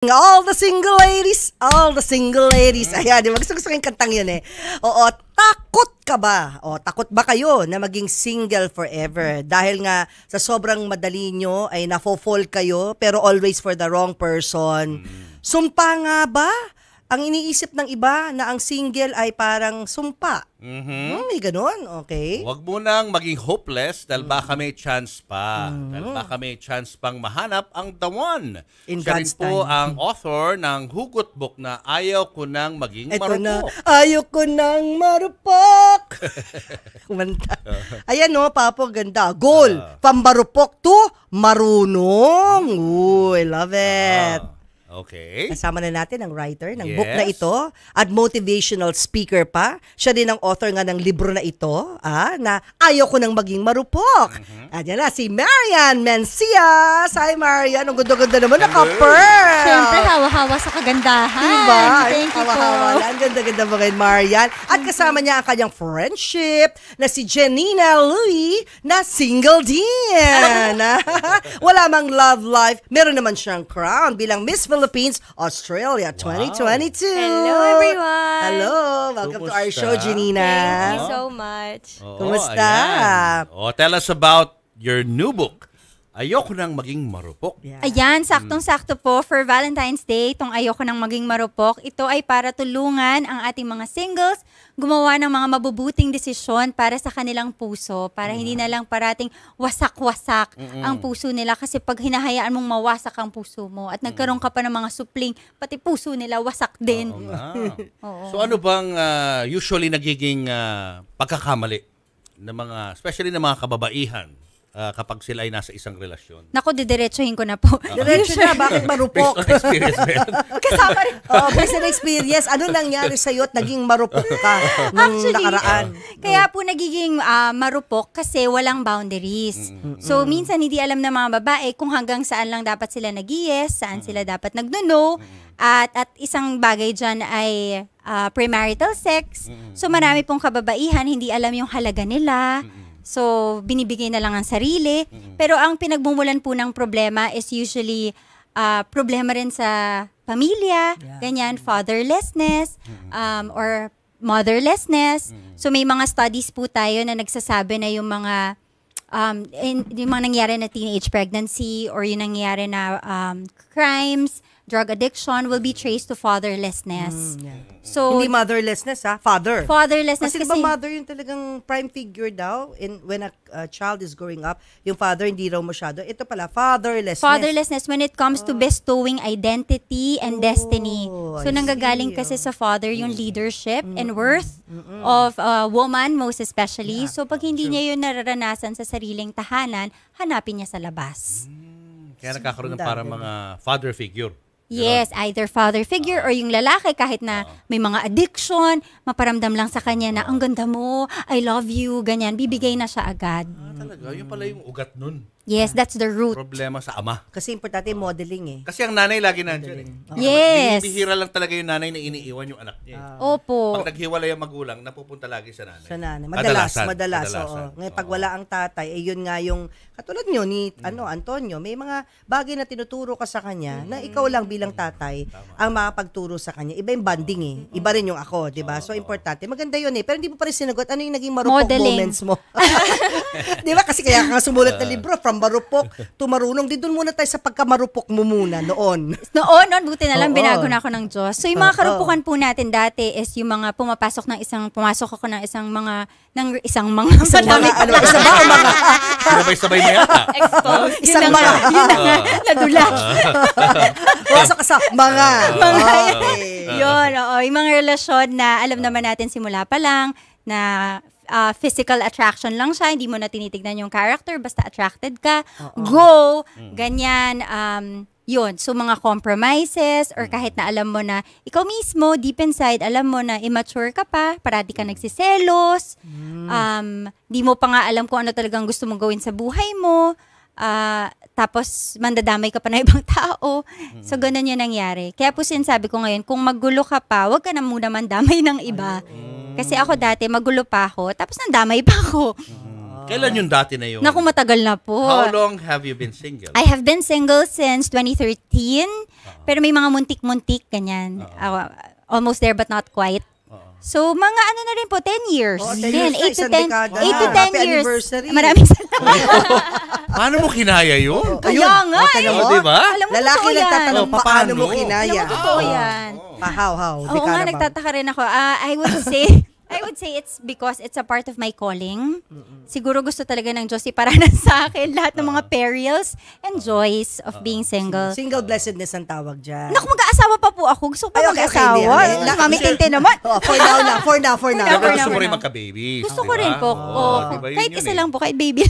All the single ladies, all the single ladies. Ayan, di ba? Gusto ko yung kantang yun eh. Oo, takot ka ba? O, takot ba kayo na maging single forever? Dahil nga sa sobrang madali nyo ay nafo-fall kayo pero always for the wrong person. Sumpa nga ba? Ang iniisip ng iba na ang single ay parang sumpa. May ganun, okay. Huwag mo nang maging hopeless dahil baka may chance pa. Dahil baka may chance pang mahanap ang the one. In Siya rin God's po time. ang author ng hugot book na Ayaw Ko Nang Maging Ito Marupok. na, ayaw ko nang marupok. Kumanta. Ayan no, Papo, ganda. Goal, pambarupok to marunong. Ooh, I love it. Okay. Kasama na natin ang writer ng Yes. book na ito at motivational speaker pa. Siya din ang author nga ng libro na ito, na Ayaw Ko Nang Maging Marupok. At yan na, si Marian Mencias. Hi, Marian. Ang ganda-ganda naman, naka-pearl. Siyempre, hawa-hawa sa kagandahan. Diba? Thank you po. Hawa-hawa lang. Ganda-ganda mo ngayon, Marian. At kasama niya ang kanyang friendship na si Janina Louie na single din. Wala mang love life. Meron naman siyang crown bilang Miss Philippines, Australia 2022. Hello, everyone. Hello. Welcome to our Kumusta? show, Janina. Thank you so much. Oo, Kumusta? ayan. Tell us about your new book. Ayoko Nang Maging Marupok. Yeah. Ayan, saktong-sakto po for Valentine's Day, itong Ayoko Nang Maging Marupok. Ito ay para tulungan ang ating mga singles gumawa ng mga mabubuting desisyon para sa kanilang puso, para hindi na lang parating wasak-wasak ang puso nila kasi pag hinahayaan mong mawasak ang puso mo at nagkaroon ka pa ng mga supling, pati puso nila wasak din. Oo nga. Oo. So ano bang usually nagiging pagkakamali ng mga, especially ng mga kababaihan kapag sila ay nasa isang relasyon? Naku, didiretsuhin ko na po. Diretso na, bakit marupok? Based on experience ba yan? Kasama rin. Based on experience, ano nangyari sa'yo at naging marupok ka nung nakaraan? Kaya po nagiging marupok kasi walang boundaries. So, minsan hindi alam ng mga babae kung hanggang saan lang dapat sila nag-yes, saan sila dapat nag-no, at isang bagay dyan ay premarital sex. So, marami pong kababaihan, hindi alam yung halaga nila. So, binibigay na lang ang sarili. Pero ang pinagmumulan po ng problema is usually problema rin sa pamilya, ganyan, fatherlessness, or motherlessness. So, may mga studies po tayo na nagsasabi na yung mga nangyari na teenage pregnancy or yung nangyari na crimes, drug addiction will be traced to fatherlessness. So, Hindi motherlessness, father. fatherlessness Kasi kasi, diba mother yung talagang prime figure daw when a child is growing up, yung father hindi raw masyado. Ito pala, fatherlessness. when it comes to bestowing identity and destiny. So, I nanggagaling see. kasi sa father yung leadership and worth of a woman, most especially. So, pag hindi niya yun nararanasan sa sariling tahanan, hanapin niya sa labas. Kaya nagkakaroon ng parang mga father figure. Yes, either father figure or yung lalaki kahit na may mga addiction, maparamdam lang sa kanya na ang ganda mo, I love you, ganyan, bibigay na siya agad. Talaga, yun pala yung ugat nun. Yes, that's the root. Problema sa ama. Kasi importante modeling eh. Kasi ang nanay lagi nandiyan eh. Yes. Bihira lang talaga yung nanay na iniiwan yung anak niya. Opo. Pag naghiwalay ang magulang, napupunta lagi sa nanay. Sa nanay. Kadalasan. Madalas. Oo. Ngayon, pag wala ang tatay, yun nga yung, katulad nyo ni Antonio, may mga bagay na tinuturo ka sa kanya na ikaw lang bilang tatay ang makapagturo sa kanya. Iba yung banding eh. Iba rin yung ako, di ba? So, importante. Maganda yun eh. Pero hindi mo pa rin sinagot, ano yung naging marupok Modeling. moments mo? Di ba? Kasi kaya ka nga sumulat na libro, from marupok to marunong. Di doon muna tayo sa pagkamarupok mo muna noon. Noon, buti na lang, Oo. binago na ako ng Diyos. So, yung mga karupukan po natin dati is yung mga pumasok ako ng isang mga, Isang mga, ano, isa ba o mga? Sabay-sabay na yata. exposed. Isang Yun na nga, mga. yun na nga, nadula. Pumasok ka sa mga. Yun, oo. Yung mga relasyon na alam naman natin simula pa lang na physical attraction lang siya, hindi mo na tinitignan yung character, basta attracted ka, go, ganyan, yun. So, mga compromises or kahit na alam mo na ikaw mismo, deep inside, alam mo na immature ka pa, parati ka nagsiselos, di mo pa nga alam kung ano talagang gusto mong gawin sa buhay mo, tapos mandadamay ka pa na ibang tao. So, ganun yung nangyari. Kaya po sinasabi ko ngayon, kung magulo ka pa, wag ka na muna mandamay ng iba. Kasi ako dati, magulo pa ako, tapos nandamay pa ako. Kailan yung dati na yun? Naku, matagal na po. How long have you been single? I have been single since 2013. Pero may mga muntik-muntik, ganyan. Almost there but not quite. So, mga ano na rin po, 10 years. 10 years na, 8 to isang 10, dekada. 8 to 10 Happy years. anniversary. Maraming salamat. Paano mo kinaya yun? Kaya nga. tignan mo. Diba? Alam mo, Lalaki totoo yan. nagtatanong, Oh, paano mo paano? kinaya? Alam mo, totoo yan. How? Oo nga, nagtataka rin ako. I would say it's because it's a part of my calling. Siguro gusto talaga ng Diyos iparanas sa akin lahat ng mga perils and joys of being single. Single blessedness ang tawag dyan. Naku, mag-aasawa pa po ako. Gusto ko pa Ay, okay, mag-asawa. hindi. Mami Tintin naman. For now na. Siyempre now. gusto mo rin magka-baby. Gusto ko rin po. Diba yun Kahit yun isa eh. lang po, kahit baby.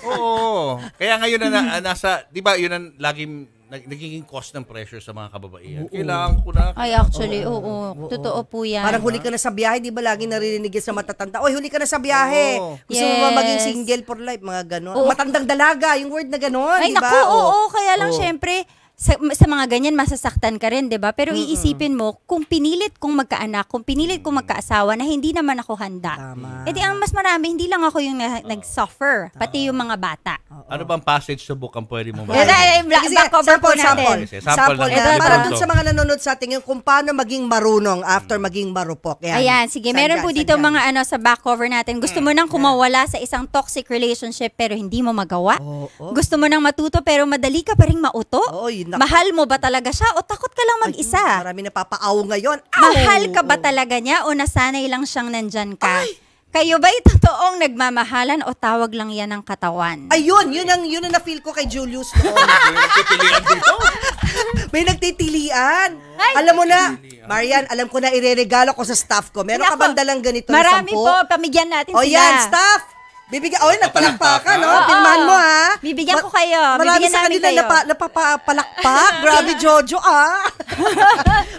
Oo. Kaya ngayon na nasa, di ba yun ang laging nagiging cause ng pressure sa mga kababaihan. Kailangan ko na. Ay, actually, oo. Totoo po yan. Parang huli ka na sa biyahe, di ba lagi naririnig yan sa matatanda? Oy, huli ka na sa biyahe. Oo. Gusto mo ba Yes. maging single for life? Mga ganon. Oo. Matandang dalaga, yung word na ganon, Ay, di ba? naku, oo. Kaya lang, Oo. syempre, sa mga ganyan, masasaktan ka rin, di ba? Pero iisipin mo, kung pinilit kong magkaanak, kung pinilit kong magkaasawa na hindi naman ako handa. Tama. Eh di ang mas marami, hindi lang ako yung nag-suffer, pati yung mga bata. Ano bang passage sa book ang pwede mo Eh, Sige, back cover po natin. Sige, Sample lang. na. Ito. Para dun sa mga nanonood sa atin, yung kung paano maging marunong after maging marupok. Yan. Ayan, sige. Meron Saan po dyan? dito mga sa back cover natin. Gusto mo nang kumawala sa isang toxic relationship pero hindi mo magawa? Oo. Gusto mo nang matuto pero madali ka pa ring mauto? Oy, naku. Mahal mo ba talaga siya o takot ka lang mag-isa? Marami na papaaw ngayon. Ow! Mahal ka ba talaga niya o nasanay lang siyang nandyan ka? Kayo ba'y totoong nagmamahalan o tawag lang yan ng katawan? Ayun, yun ang na-feel ko kay Julius noon. Nagpipilian dito. May nagtitilian. Ay! Alam mo na, Marian, alam ko na ireregalo ko sa staff ko. Meron ka Nako, bang dalang ganito Marami na 10? po, pamigyan natin O sila. yan, staff! Bibigyan, oy, nagpalakpakan, no? Oo. Pilmahan mo, ha? Bibigyan ko kayo. Marami Bibigyan sa namin kanila kayo. napapalakpak. Grabe, Jojo, ah.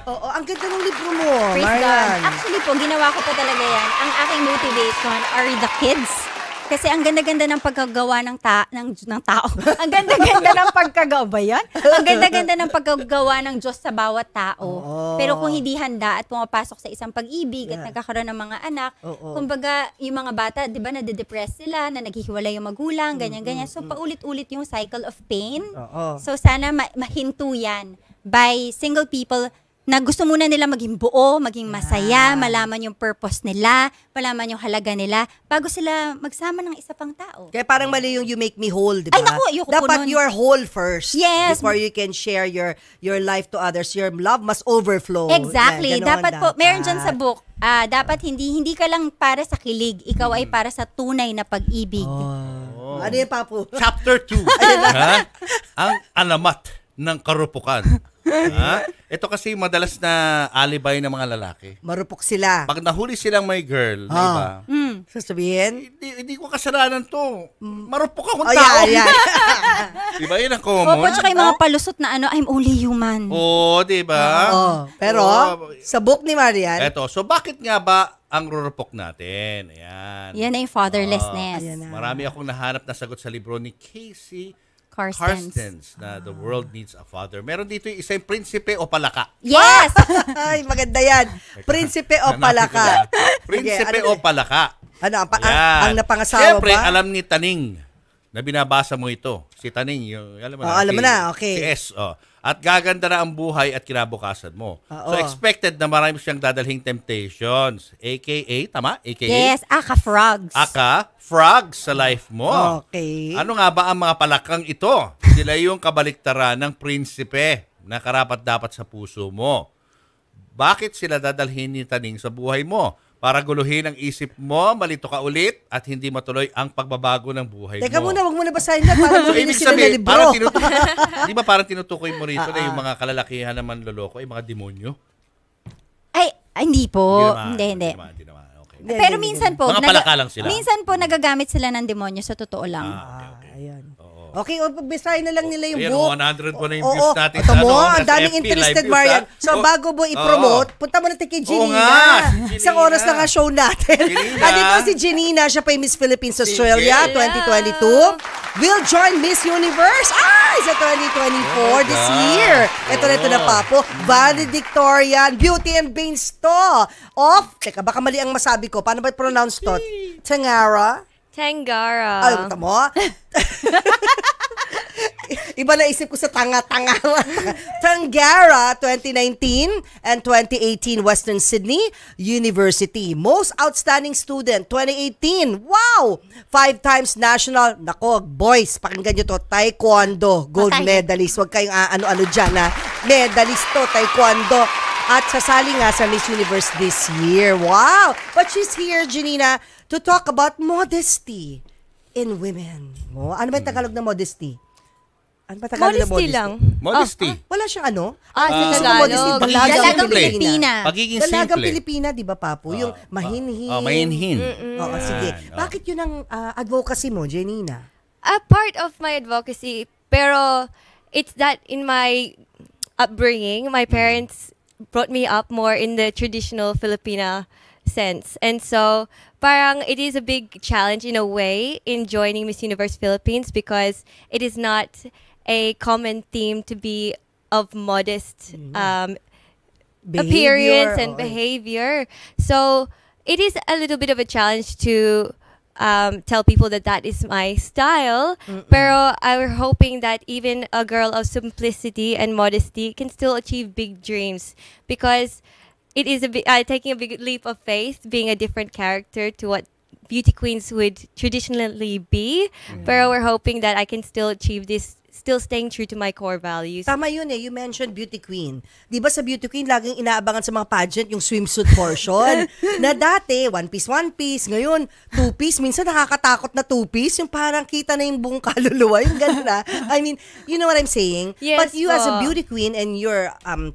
Oo, ang ganda ng libro mo, Praise God. Marian. Actually po, ginawa ko pa talaga yan. Ang aking motivation are the kids. Kasi ang ganda-ganda ng pagkagawa ng tao. Ang ganda-ganda ng pagkagawa ba yan? Ang ganda-ganda ng pagkagawa ng Diyos sa bawat tao. Oo. Pero kung hindi handa at pumapasok sa isang pag-ibig at nagkakaroon ng mga anak, Oo. kumbaga yung mga bata, di ba, nade-depress sila, na naghihiwalay yung magulang, ganyan-ganyan. So paulit-ulit yung cycle of pain. Oo. So sana mahinto yan by single people na gusto muna nila maging buo, maging masaya, malaman yung purpose nila, malaman yung halaga nila, bago sila magsama ng isa pang tao. Kaya parang mali yung you make me whole, di ba? Ay, naku, ayoko po Dapat nun. you are whole first. Yes. Before you can share your life to others. Your love must overflow. Exactly. Yan, ganon Dapat po, meron dyan sa book, dapat hindi ka lang para sa kilig, ikaw ay para sa tunay na pag-ibig. Oh. Ano yan, Papu? Chapter 2. Ha? Ang alamat ng karupukan. Ha? Ito kasi madalas na alibay ng mga lalaki. Marupok sila. Pag nahuli silang may girl, di ba? Sasabihin? Hindi ko kasalanan to. Marupok akong Oh, tao. yan. Di ba yun ang Opo, common? tsaka yung mga palusot na I'm only human. Oo, di ba? Oh, pero, sa book ni Marian, Eto, so bakit nga ba ang rurupok natin? Ayan. Yan ay fatherlessness. Ayan na. Marami akong nahanap na sagot sa libro ni Casey Carstens. Carstens na The World Needs a Father. Meron dito yung isang prinsipe o palaka. Yes! ay, maganda yan. Prinsipe o Hanapin ko palaka. na. Prinsipe Okay, o palaka. Ano, Yan. ang napangasawa Siyempre, ba? alam ni Taning na binabasa mo ito. Si Taning, yung, alam mo na. Alam mo na, okay. Si S. Oh. At gaganda na ang buhay at kinabukasan mo. Oo. So, expected na marami siyang dadalhing temptations. AKA, tama? AKA? Yes, frogs. Aka, frogs sa life mo. Okay. Ano nga ba ang mga palakang ito? Sila yung kabaliktaran ng prinsipe na karapat-dapat sa puso mo. Bakit sila dadalhin ni Taning sa buhay mo? Para guluhin ang isip mo, malito ka ulit, at hindi matuloy ang pagbabago ng buhay Teka mo. muna, wag mo na basahin na. Parang So, muli ibig sila na sabihin, libro. di ba parang tinutukoy mo rito na yung mga kalalakihan na manloloko ay mga demonyo? Ay, hindi po. naman, Hindi. Hindi naman. Okay. Pero minsan po, Mga palaka lang sila. minsan po nagagamit sila ng demonyo sa totoo lang. Ayan. Okay, basahin na lang nila yung Ayan, book. 100 po na yung Oo, views natin ito sa mo, ano, ang nasa daming FB, interested, live views, Marian. ha? So, Oh, bago mo i-promote, punta mo na kay Oo Janina. nga, si Isang Janina. oras na nga show natin. Janina. Andito si Janina, siya pa yung Miss Philippines Australia 2022. Will join Miss Universe sa 2024 this year. Ito na Papo. Valedictorian, Beauty and Brains to. Teka, baka mali ang masabi ko. Paano ba i-pronounce to? Tangara? Tangara. Ay, tama mo? Iba na isip ko sa tanga-tanga. Tangara 2019 and 2018 Western Sydney University. Most Outstanding Student 2018. Wow! 5 times national. Nako, boys, pakinggan nyo to. Taekwondo. Gold medalist. Huwag kayong ano-ano dyan, ha? Medalist to, Taekwondo. At sasali nga sa Miss Universe this year. Wow! But she's here, Janina, to talk about modesty in women. Oh, ano ba yung Tagalog na modesty? Ano ba Tagalog na Modesty lang. Modesty. Wala siyang ano? Sa Gusto ko Tagalog. modesty. Pagiging Dalagang simple. Pilipina. Pagiging Dalagang simple. Pilipina, di ba, Papu? Yung mahinhin. Mahinhin. Oo, sige. Yan, Bakit yun ang advocacy mo, Janina? A part of my advocacy, pero it's that in my upbringing, my parents brought me up more in the traditional Filipina sense. And so, parang it is a big challenge in a way in joining Miss Universe Philippines because it is not a common theme to be of modest appearance and behavior. So it is a little bit of a challenge to tell people that that is my style. Pero I'm hoping that even a girl of simplicity and modesty can still achieve big dreams because it is taking a big leap of faith, being a different character to what beauty queens would traditionally be. Pero we're hoping that I can still achieve this, still staying true to my core values. Tama yun eh. You mentioned beauty queen. Di ba sa beauty queen, laging inaabangan sa mga pageant yung swimsuit portion. Na dati, one piece. Ngayon, two piece. Minsan nakakatakot na two piece. Yung parang kita na yung buong kaluluwa. Yung gano'n na. I mean, you know what I'm saying? Yes, But you as a po. beauty queen and you're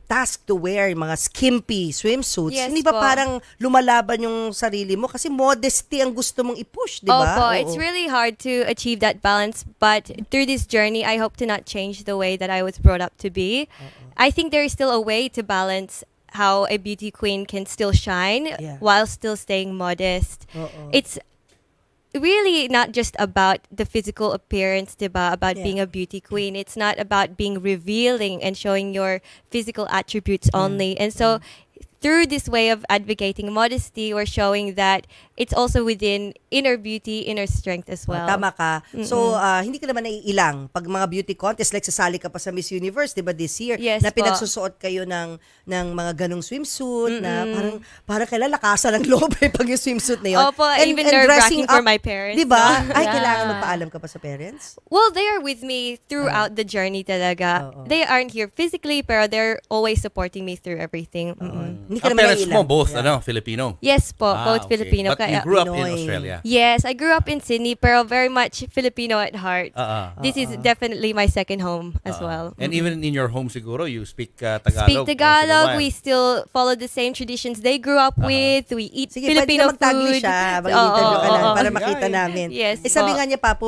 tasked to wear yung mga skimpy swimsuits, Yes, hindi ba po. parang lumalaban yung sarili mo? Kasi modesty ang gusto mong i-push, di ba? Opo, Oo. it's really hard to achieve that balance. But through this journey, I hope to not change the way that I was brought up to be. I think there is still a way to balance how a beauty queen can still shine Yeah. while still staying modest. Oo. It's really not just about the physical appearance, diba? About being a beauty queen. It's not about being revealing and showing your physical attributes only. And so through this way of advocating modesty, we're showing that it's also within inner beauty, inner strength as well. Tama ka. So, hindi ka naman naiilang. Pag mga beauty contest, like sasali ka pa sa Miss Universe, di ba, this year, Yes na po. pinagsusuot kayo ng mga ganong swimsuit, na parang kailangan lakasan ng loob pag yung swimsuit na yun. Opo, even nerve-wracking for my parents. Di ba? So, Ay, yeah. kailangan magpaalam ka pa sa parents? Well, they are with me throughout the journey talaga. They aren't here physically, pero they're always supporting me through everything. Hindi ka Ang naman parents naiilang. mo, both, Yeah. Filipino? Yes po, both Okay. Filipino. But you Kaya, grew up in Pinoy. Australia? yes, I grew up in Sydney, pero very much Filipino at heart. This is definitely my second home as well. And even in your home siguro, you speak Tagalog? Speak once in a Tagalog. while. We still follow the same traditions they grew up with. We eat Sige, Filipino pwede ka magtagli food. siya. Mag-interview ka lang Oo. para makita namin. Yes sabi po. nga niya, Papu,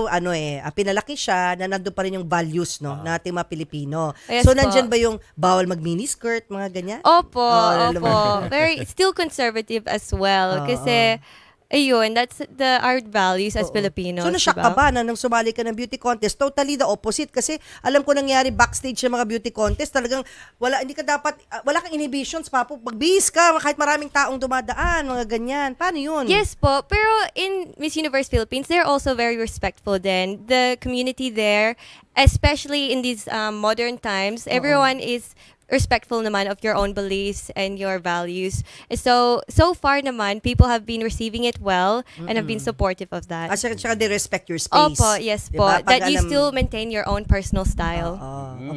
pinalaki siya na nandun pa rin yung values, no, nating mga Pilipino. Yes So, po. nandyan ba yung bawal mag-miniskirt, mga ganyan? Opo, alam opo. mo. Very, still conservative as well. Kasi, ayun, that's our values as Filipinos. So, na-shock ka diba? ba na nung sumali ka ng beauty contest? Totally the opposite. Kasi alam ko nangyari backstage sa mga beauty contest, talagang hindi ka dapat, wala kang inhibitions, Papu. Magbihis ka, kahit maraming taong dumadaan, mga ganyan. Paano yun? Yes po, pero in Miss Universe Philippines, they're also very respectful then. The community there, especially in these modern times, everyone is respectful naman of your own beliefs and your values. So far naman, people have been receiving it well and have been supportive of that. At saka they respect your space. Opo, yes po. Diba? Pag That you alam- still maintain your own personal style.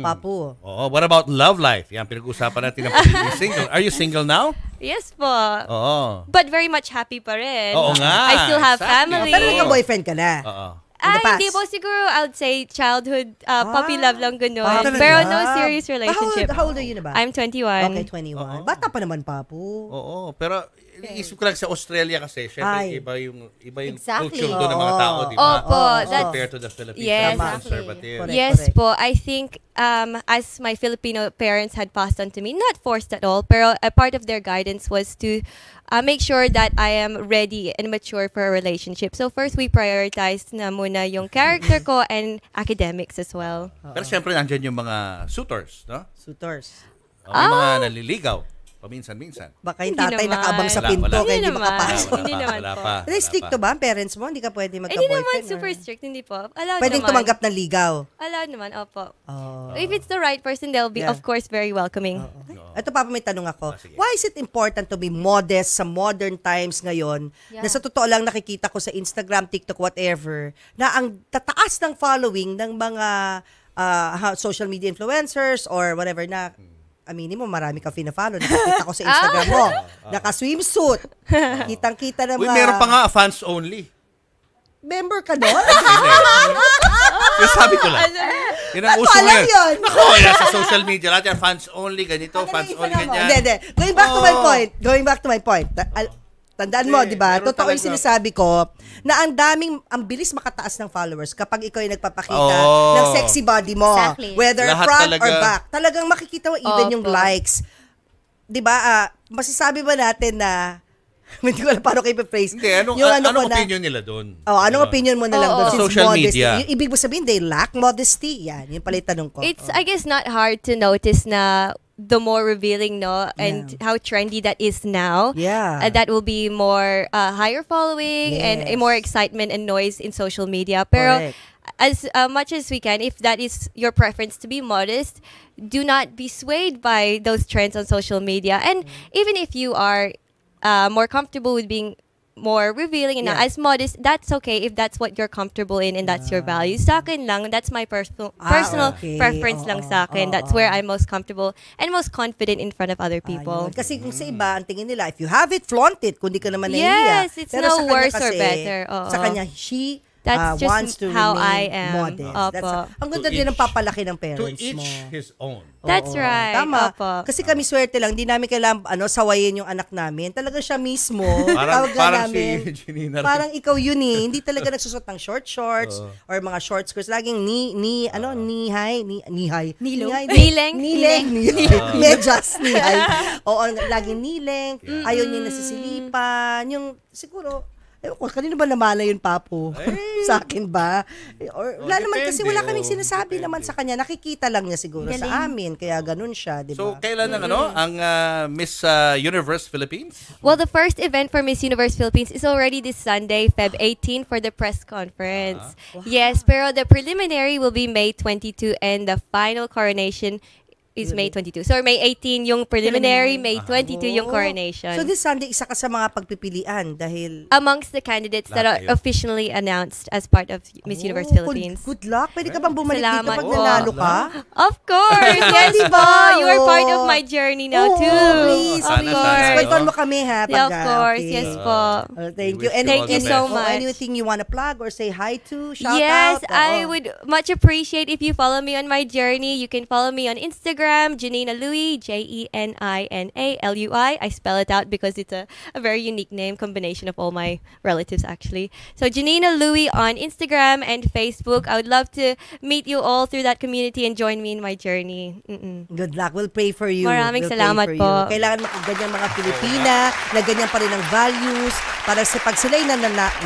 Papu. Oo, what about love life? Yan, pinag-usapan natin ang pagiging single. Are you single now? Yes po. Oo. But very much happy pa rin. Oo nga. I still have Exactly. family. Pero nagka-boyfriend ka na. Oo. In the past. Hindi po. Siguro, I would say childhood, puppy love lang gano'n. talaga? Pero no serious relationship. How old are you na ba? I'm 21. Okay, 21. Bata pa naman, Papu. Oo, pero isip ko lang sa Australia kasi, syempre Ay. iba yung Exactly. culture doon ng mga tao, di ba? Opo, that's- Compared to the Philippines, Yes. very Exactly. conservative. Correct. Yes po. I think as my Filipino parents had passed on to me, not forced at all, pero a part of their guidance was to make sure that I am ready and mature for a relationship. So first, we prioritized na muna yung character ko and academics as well. Pero syempre, nandyan yung mga suitors, no? Suitors. O, yung mga naliligaw. Paminsan-minsan. Baka yung Hindi tatay naman. nakaabang sa Wala, pinto, wala. kaya hindi Hindi makapasok. naman. Hindi naman Wala po. pa. Pero strict to ba ang parents mo? Hindi ka pwede Hindi magka-boyfriend? naman or- super strict, hindi po. Allowed Pwedeng naman. tumanggap ng ligaw. Allowed naman, opo. Oh. If it's the right person, they'll be, Yeah. of course, very welcoming. Ito pa, may tanong ako. Sige. Why is it important to be modest sa modern times ngayon Yeah. na sa totoo lang nakikita ko sa Instagram, TikTok, whatever, na ang tataas ng following ng mga social media influencers or whatever na aminin mo, marami ka fina-follow. Nakikita ko sa Instagram mo. Naka-swimsuit. Kitang-kita na Uy, mga... meron pa nga fans only. Member ka doon? Yung sabi ko lang. Yun ang Ba't uso mo alam ngayon. yun? Ako, yan sa social media. Lahat yan, fans only, ganito, fans only, ganyan. Hindi. Going back to my Oo. point. Going back to my point. Tandaan mo, Hindi, di ba? meron Totoo yung talaga. sinasabi ko na ang bilis makataas ng followers kapag ikaw yung nagpapakita Oo. ng sexy body mo. Exactly. Whether Lahat front talaga. or back. Talagang makikita mo even yung Opo. likes. Di ba? Masasabi ba natin na hindi ko alam paano kayo i-phrase. Hindi, anong ko na- opinion nila doon? Anong opinion mo na lang Oo. doon? Sa Since social modesty. media. Yung ibig mo sabihin, they lack modesty. Yan, yun pala yung tanong ko. It's, I guess, not hard to notice na the more revealing, no, and Yeah. how trendy that is now. Yeah. That will be more higher following and a Yes. more excitement and noise in social media. Pero Correct. as much as we can, if that is your preference to be modest, do not be swayed by those trends on social media. And even if you are more comfortable with being more revealing and not Yeah. as modest, that's okay if that's what you're comfortable in and that's your value. Sa akin lang, that's my personal Okay. preference lang sa akin. That's where I'm most comfortable and most confident in front of other people. Ayun. Kasi kung sa iba, ang tingin nila, if you have it, flaunt it. Kung di ka naman Yes, nahihiya. it's Pero no sa kanya worse or kasi, better. Oo. Sa kanya, she That's just wants to how remain I am. modest. Opo. Ang ganda To din ng each- papalaki ng To parents each mo. his own. That's Oo, right. Tama. Opo. Kasi kami swerte lang, di namin kailangan sawayin yung anak namin. Talaga siya mismo. Parang, tawag parang namin, si Janina rin. parang ikaw yun eh. Hindi talaga nagsusot ng short shorts or mga short skirts. Laging knee-high. Nilo. Knee-length. Knee-length. Knee-length. Medyas, knee-high. Oo, laging knee-length. Ayaw niya nasisilipan. Yung, siguro, kanino ba namala yun, Papo? Sa akin ba? Or, wala naman kasi wala kaming sinasabi naman sa kanya. Nakikita lang niya siguro sa amin. Kaya ganun siya, di So, ba? kailan ang Miss Universe Philippines? Well, the first event for Miss Universe Philippines is already this Sunday, Feb 18, for the press conference. Yes, pero the preliminary will be May 22 and the final coronation is May 22. So, May 18 yung preliminary, May 22 yung coronation. So this Sunday, isa ka sa mga pagpipilian dahil... Amongst the candidates that are Lahat kayo. officially announced as part of Miss Universe Philippines. Good luck. Pwede ka bang bumalik dito Salamat pag po. nanalo ka? Of course! Yes Diba? po! You are part of Oo. my journey now, Oo, too. please, Of please. course. Kwentuhan mo kami ha. Yeah, of pag, course. okay. Yes po. Thank We you. wish And you all Thank you the so best. much. Anything you want to plug or say hi to? Shout Yes, out? I Oo. would much appreciate if you follow me on my journey. You can follow me on Instagram, Janina Louie, JENINALUI. I spell it out because it's a very unique name combination of all my relatives, actually. So, Janina Louie on Instagram and Facebook. I would love to meet you all through that community and join me in my journey. Good luck. We'll pray for you. Maraming We'll pray salamat for po. you. Kailangan ganyan mga Pilipina, na ganyan pa rin ang values, para sa pag sila'y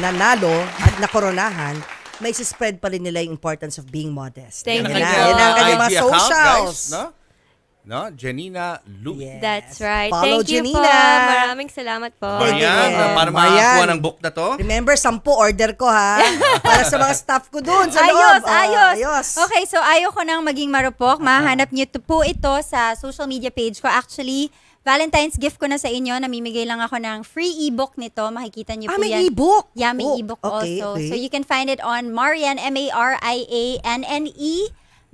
nanalo at nakoronahan, may spread pa rin nila yung importance of being modest. Thank Yan you na. po. Yan ang kanyang mga IG account, socials. guys, no? Janina Louie. Yes. That's right. Follow Thank you po. Janina. Maraming salamat po. Thank you. Marian, paano Marian. makakuha ng book na to? Remember, 10 order ko ha. Para sa mga staff ko doon sa loob. Ayos, Oh, ayos. Okay, so ayaw ko nang maging marupok. Mahanap niyo po ito sa social media page ko. Actually, Valentine's gift ko na sa inyo. Namimigay lang ako ng free ebook nito. Makikita niyo po may yan. ebook? Yeah, may Oh, ebook okay, also. okay. So you can find it on Marian, Marianne,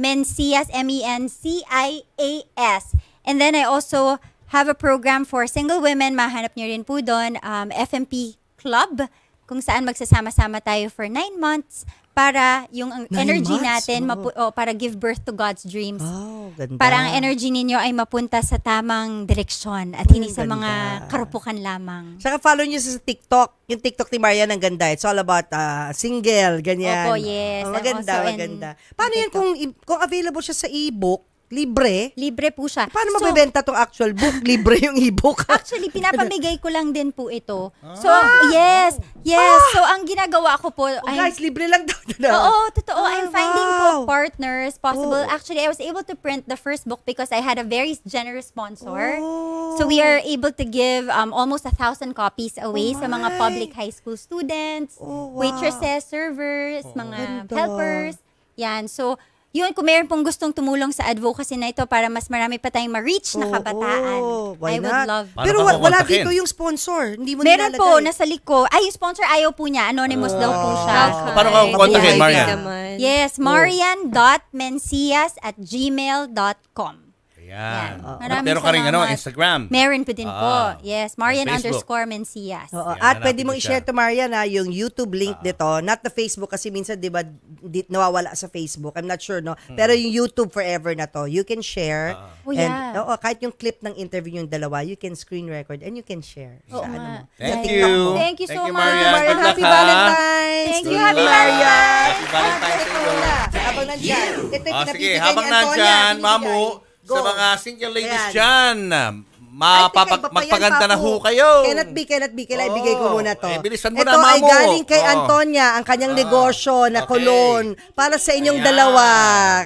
Mencias, Mencias. And then I also have a program for single women. Mahanap niyo rin po doon. FMP Club, kung saan magsasama-sama tayo for 9 months para yung ang 9 energy months? natin, Oh. para give birth to God's dreams. Oh, ganda. Para ang energy ninyo ay mapunta sa tamang direksyon at hindi sa ganda. mga karupukan lamang. Saka follow nyo sa TikTok. Yung TikTok ni Marian ang ganda. It's all about single, ganyan. Opo, yes. Oh, I'm maganda, also in maganda. Paano yan TikTok. kung available siya sa ebook, Libre? Libre po siya. Paano So, mabebenta tong actual book? Libre yung e-book. Actually, pinapamigay ko lang din po ito. So, yes. So, ang ginagawa ko po, Oh, guys, libre lang daw. Oo, totoo. I'm finding wow. po partners possible. Oh. Actually, I was able to print the first book because I had a very generous sponsor. Oh. So, we are able to give almost 1,000 copies away sa mga public high school students, Oh, wow. waitresses, servers, mga Ganda. helpers. Yan. So, yun, kung meron pong gustong tumulong sa advocacy na ito para mas marami pa tayong ma-reach na kabataan, why I would not? love. Paano Pero ka wala kukontakin? dito yung sponsor. Hindi mo Meron nilalagay. po, nasa liko. Ay, yung sponsor ayaw po niya. Anonymous daw po siya. Okay. Paano ka kukontakin, Mabuhay Marian? ka. Naman. Yes, marian.mencias@gmail.com. Ayan. Maraming Meron ka rin salamat. Instagram. Meron po din po. Yes, Marian Facebook. _Mencias. Oo. Yan, At hanapin pwede mong ko siya. i-share to Marian yung YouTube link nito. Not the Facebook kasi minsan 'di ba nawawala sa Facebook. I'm not sure no. Pero yung YouTube forever na to. You can share. Oh, And yeah. kahit yung clip ng interview yung dalawa, you can screen record and you can share. Oo sa ano nga. mo. Thank Yes. you. Thank you so much. Marian. Marian, Good luck, happy ha? Valentine's! Thank to you, happy Marian! Happy Valentine's Ito to you. muna. Habang nandyan. Ito yung Sige, pinapibigay habang ni Antonia. nandyan, Pinibigay. Mamu, Go. sa mga single ladies Ayan. dyan, Ay, teka, iba pa yan, magpaganda na Papu. ho kayo. Cannot be. Kailangan ibigay ko muna to. Bilisan mo Ito na, Mamu. ay galing kay Oh. Antonia, ang kanyang negosyo na okay. cologne. Para sa inyong Ayan. dalawa.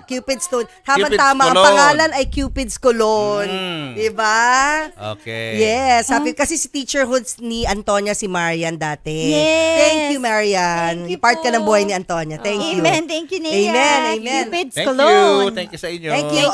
Cupid's Cologne. Habang Cupid's tama, ang Cologne. pangalan ay Cupid's Cologne. Diba? Okay. Yes. Sabi, kasi si teacherhood ni Antonia si Marian dati. Yes. Thank you, Marian. Thank you Part ka po. ng buhay ni Antonia. Thank you. Amen. Thank you, Nea. Amen. Cupid's Thank you. Cologne. Thank you sa inyo. Thank you.